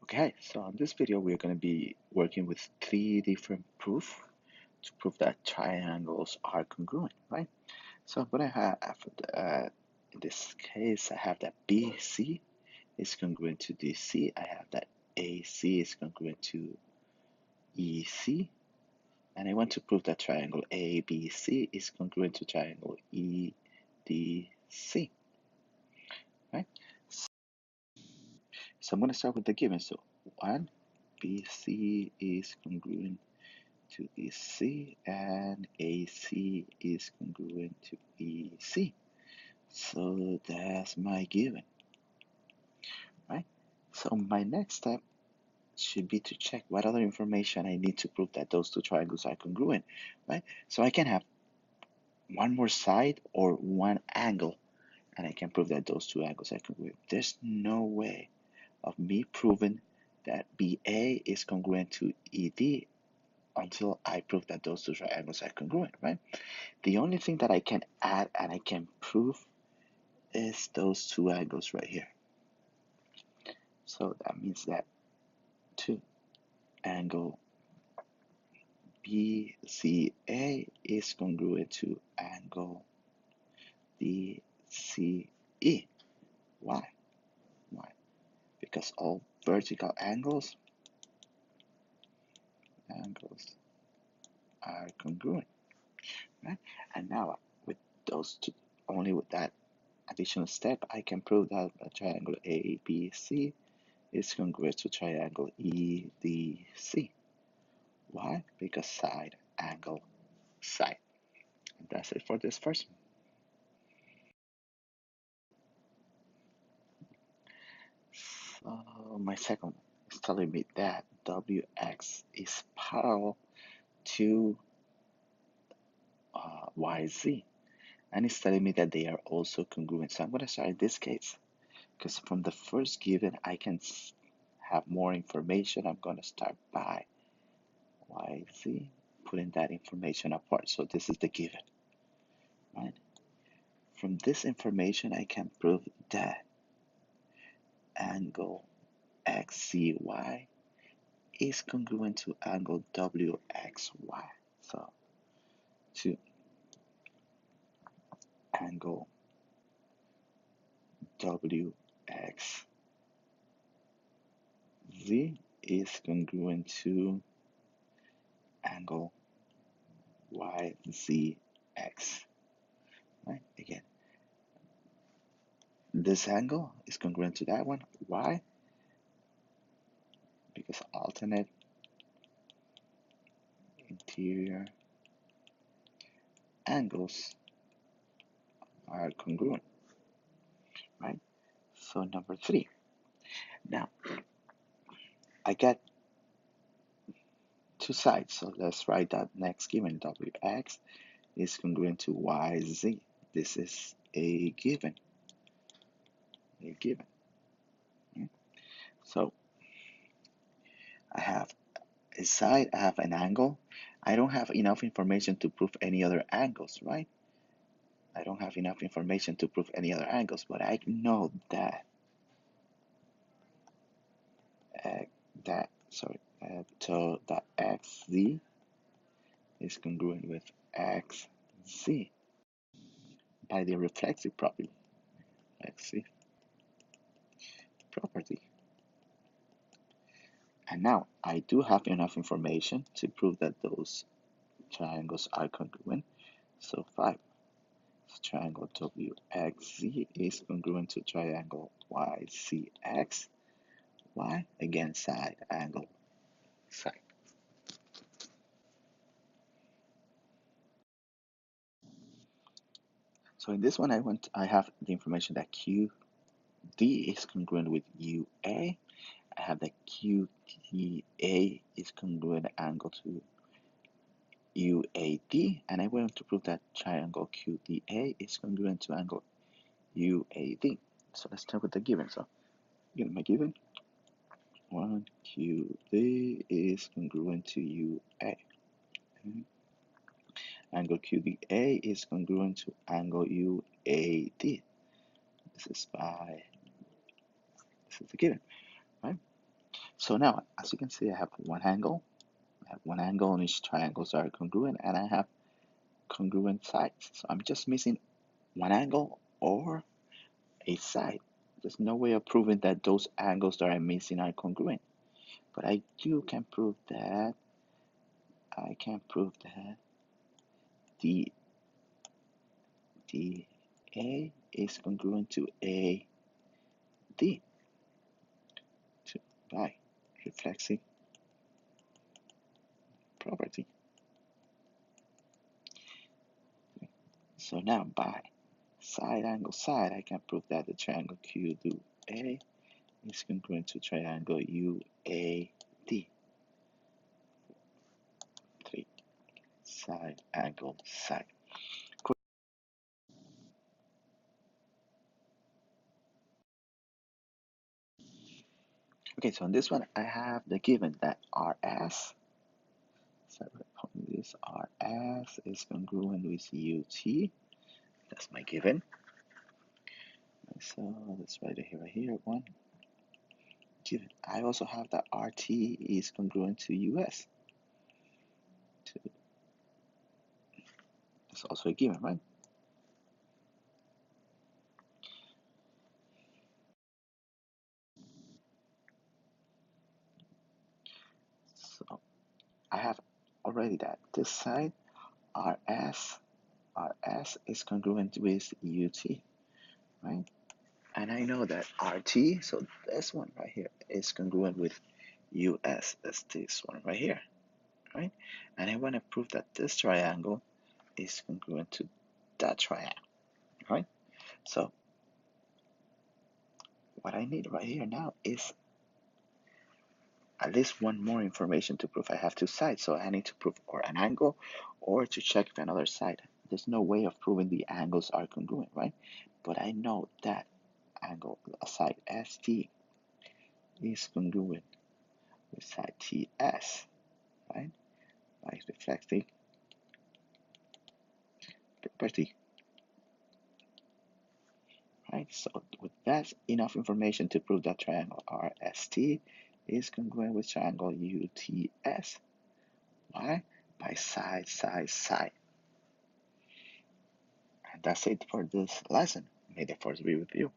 Okay, so in this video we're going to be working with three different proofs to prove that triangles are congruent, right? So what I have in this case, I have that BC is congruent to DC. I have that AC is congruent to EC, and I want to prove that triangle ABC is congruent to triangle EDC, right? So I'm going to start with the given. So 1, BC is congruent to EC and AC is congruent to EC. So that's my given, right? So my next step should be to check what other information I need to prove that those two triangles are congruent, right? So I can have one more side or one angle, and I can prove that those two angles are congruent. There's no way of me proving that BA is congruent to ED until I prove that those two triangles are congruent, right? The only thing that I can add and I can prove is those two angles right here. So that means that 2 angle BCA is congruent to angle DCE. Why? Why? Because all vertical angles are congruent, right? And now with those two, only with that additional step, I can prove that a triangle ABC is congruent to triangle EDC. Why? Because side, angle, side. And that's it for this first one. So my second one is telling me that WX is parallel to YZ. And it's telling me that they are also congruent. So I'm going to start in this case because from the first given, I can have more information. I'm going to start by YZ, putting that information apart. So this is the given, right? From this information, I can prove that angle XCY is congruent to angle WXY. So to angle WXZ is congruent to angle YZX. Right? Again, this angle is congruent to that one. Why? Because alternate interior angles are congruent, right? So number 3. Now, I got two sides, so let's write that next given. WX is congruent to YZ. This is a given. So I have a side, I have an angle. I don't have enough information to prove any other angles, right? I don't have enough information to prove any other angles, but I know that so that XZ is congruent with XZ by the reflexive property. XZ property. And now I do have enough information to prove that those triangles are congruent. So 5. Triangle WXZ is congruent to triangle YCX. Why? Again, side, angle, side. So in this one, I have the information that QD is congruent with UA. I have that QTA is congruent angle to UAD, and I want to prove that triangle QDA is congruent to angle UAD. So let's start with the given. So, my given 1 QD is congruent to UA. Angle QDA is congruent to angle UAD. This is the given, right? So now, as you can see, I have one angle. I have one angle on each triangles are congruent, and I have congruent sides. So I'm just missing one angle or a side. There's no way of proving that those angles that I'm missing are congruent. But I can prove that D DA is congruent to AD by reflexive property. So now by side angle side, I can prove that the triangle QDA is congruent to triangle UAD. 3 side angle side. Okay, so in this one I have the given that RS, so this RS is congruent with UT. That's my given. So let's write it here, one given. I also have that RT is congruent to US. That's also a given, right? So I have already that this side RS is congruent with UT, right? And I know that RT, so this one right here is congruent with US. That's this one right here, right? And I want to prove that this triangle is congruent to that triangle, right? So what I need right here now is at least one more information to prove I have two sides. So I need to prove or an angle or to check if another side. There's no way of proving the angles are congruent, right? But I know that angle, side ST is congruent with side TS, right? By reflecting property, right? So with that enough information to prove that triangle RST is congruent with triangle UTS. Why? By side, side, side. And that's it for this lesson. May the force be with you.